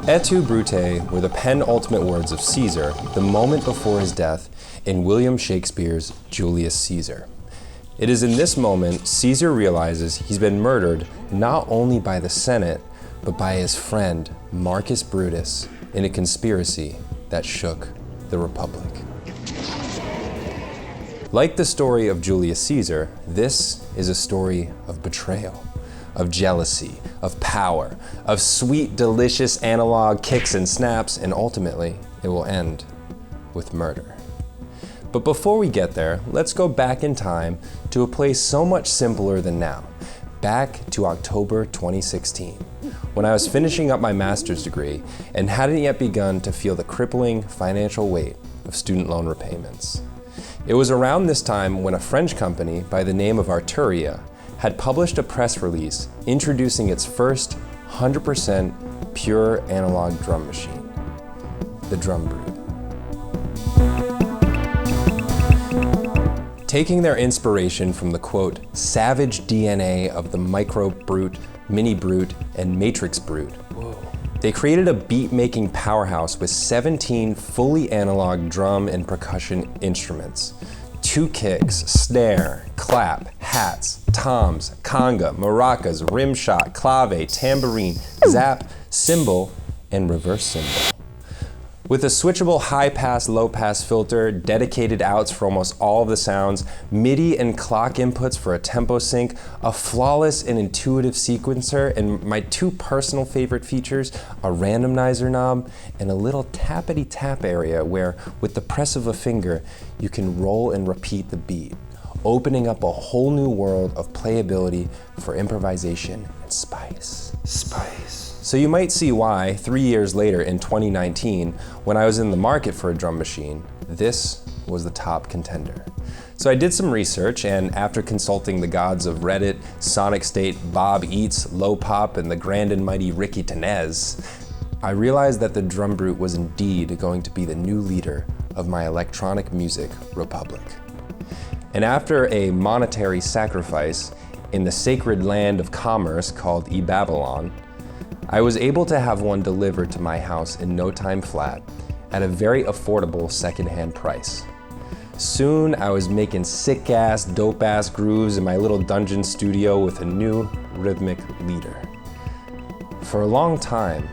Et tu, Brute were the penultimate words of Caesar the moment before his death in William Shakespeare's Julius Caesar. It is in this moment Caesar realizes he's been murdered not only by the Senate, but by his friend Marcus Brutus in a conspiracy that shook the Republic. Like the story of Julius Caesar, this is a story of betrayal, of jealousy, of power, of sweet, delicious analog kicks and snaps, and ultimately, it will end with murder. But before we get there, let's go back in time to a place so much simpler than now, back to October 2016, when I was finishing up my master's degree and hadn't yet begun to feel the crippling financial weight of student loan repayments. It was around this time when a French company by the name of Arturia had published a press release introducing its first 100% pure analog drum machine, the Drumbrute. Taking their inspiration from the quote, savage DNA of the Micro Brute, Mini Brute, and Matrix Brute, they created a beat-making powerhouse with 17 fully analog drum and percussion instruments. 2 kicks, snare, clap, hats, toms, conga, maracas, rim shot, clave, tambourine, zap, cymbal, and reverse cymbal. With a switchable high-pass, low-pass filter, dedicated outs for almost all of the sounds, MIDI and clock inputs for a tempo sync, a flawless and intuitive sequencer, and my 2 personal favorite features, a randomizer knob and a little tappity-tap area where, with the press of a finger, you can roll and repeat the beat, opening up a whole new world of playability for improvisation and spice. So you might see why, 3 years later in 2019, when I was in the market for a drum machine, this was the top contender. So I did some research, and after consulting the gods of Reddit, Sonic State, Bob Eats, Low Pop, and the grand and mighty Ricky Tenez, I realized that the Drumbrute was indeed going to be the new leader of my electronic music republic. And after a monetary sacrifice in the sacred land of commerce called E-Babylon, I was able to have one delivered to my house in no time flat at a very affordable secondhand price. Soon I was making sick-ass, dope-ass grooves in my little dungeon studio with a new rhythmic leader. For a long time,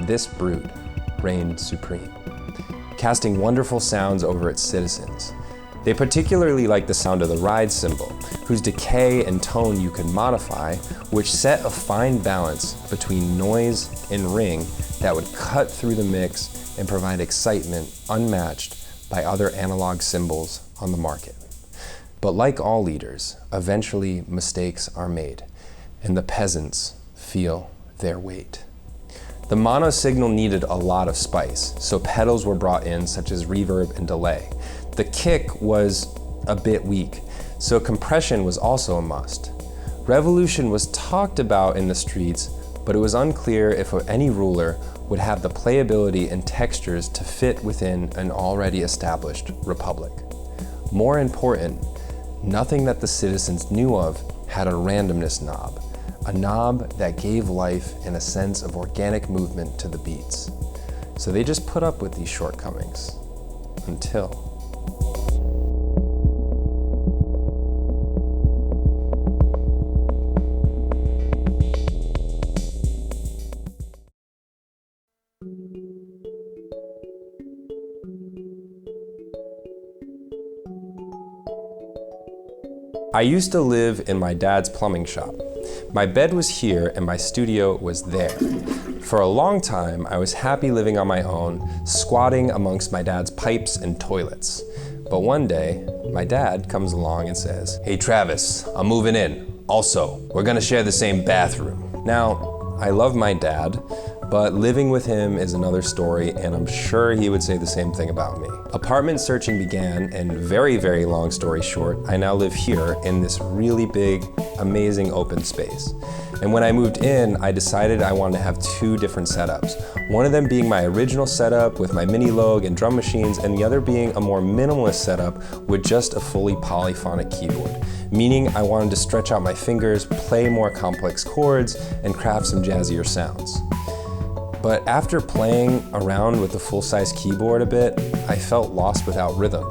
this brute reigned supreme, casting wonderful sounds over its citizens. They particularly liked the sound of the ride cymbal, whose decay and tone you could modify, which set a fine balance between noise and ring that would cut through the mix and provide excitement unmatched by other analog cymbals on the market. But like all leaders, eventually mistakes are made, and the peasants feel their weight. The mono signal needed a lot of spice, so pedals were brought in such as reverb and delay. The kick was a bit weak, so compression was also a must. Revolution was talked about in the streets, but it was unclear if any ruler would have the playability and textures to fit within an already established republic. More important, nothing that the citizens knew of had a randomness knob, a knob that gave life and a sense of organic movement to the beats. So they just put up with these shortcomings until I used to live in my dad's plumbing shop. My bed was here and my studio was there. For a long time, I was happy living on my own, squatting amongst my dad's pipes and toilets. But one day, my dad comes along and says, "Hey Travis, I'm moving in. Also, we're gonna share the same bathroom." Now, I love my dad, but living with him is another story, and I'm sure he would say the same thing about me. Apartment searching began, and very, very long story short, I now live here in this really big, amazing open space. And when I moved in, I decided I wanted to have 2 different setups. One of them being my original setup with my mini Logue and drum machines, and the other being a more minimalist setup with just a fully polyphonic keyboard. Meaning I wanted to stretch out my fingers, play more complex chords, and craft some jazzier sounds. But after playing around with the full-size keyboard a bit, I felt lost without rhythm.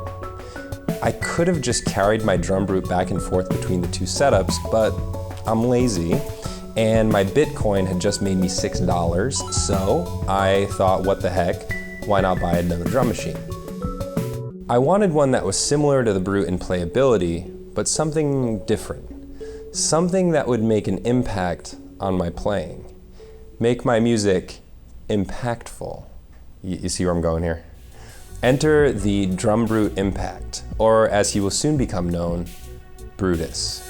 I could have just carried my Drumbrute back and forth between the two setups, but I'm lazy, and my Bitcoin had just made me $6, so I thought, what the heck, why not buy another drum machine? I wanted one that was similar to the Brute in playability, but something different. Something that would make an impact on my playing. Make my music impactful. You see where I'm going here? Enter the Drumbrute Impact, or as he will soon become known, Brutus.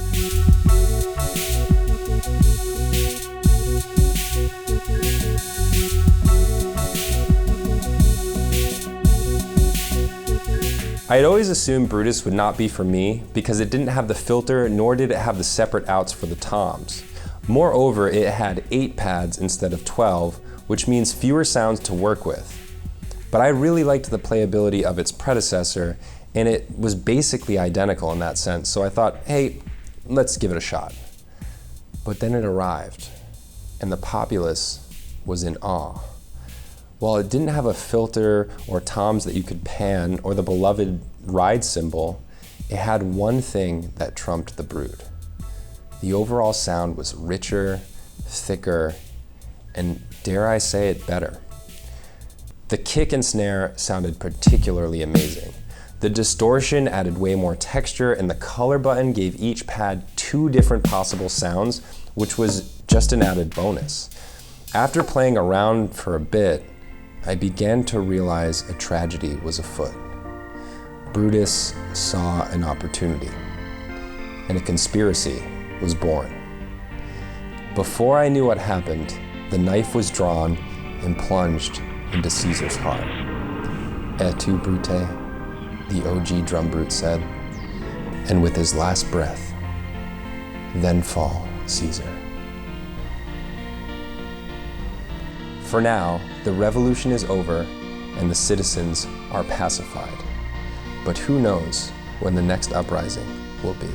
I had always assumed Brutus would not be for me because it didn't have the filter, nor did it have the separate outs for the toms. Moreover, it had 8 pads instead of 12, which means fewer sounds to work with. But I really liked the playability of its predecessor, and it was basically identical in that sense, so I thought, hey, let's give it a shot. But then it arrived, and the populace was in awe. While it didn't have a filter or toms that you could pan or the beloved ride cymbal, it had one thing that trumped the Brute. The overall sound was richer, thicker, and dare I say it, better. The kick and snare sounded particularly amazing. The distortion added way more texture, and the color button gave each pad 2 different possible sounds, which was just an added bonus. After playing around for a bit, I began to realize a tragedy was afoot. Brutus saw an opportunity, and a conspiracy was born. Before I knew what happened, the knife was drawn and plunged into Caesar's heart. Et tu, Brute, the OG Drumbrute said, and with his last breath, then fall, Caesar. For now, the revolution is over and the citizens are pacified. But who knows when the next uprising will be.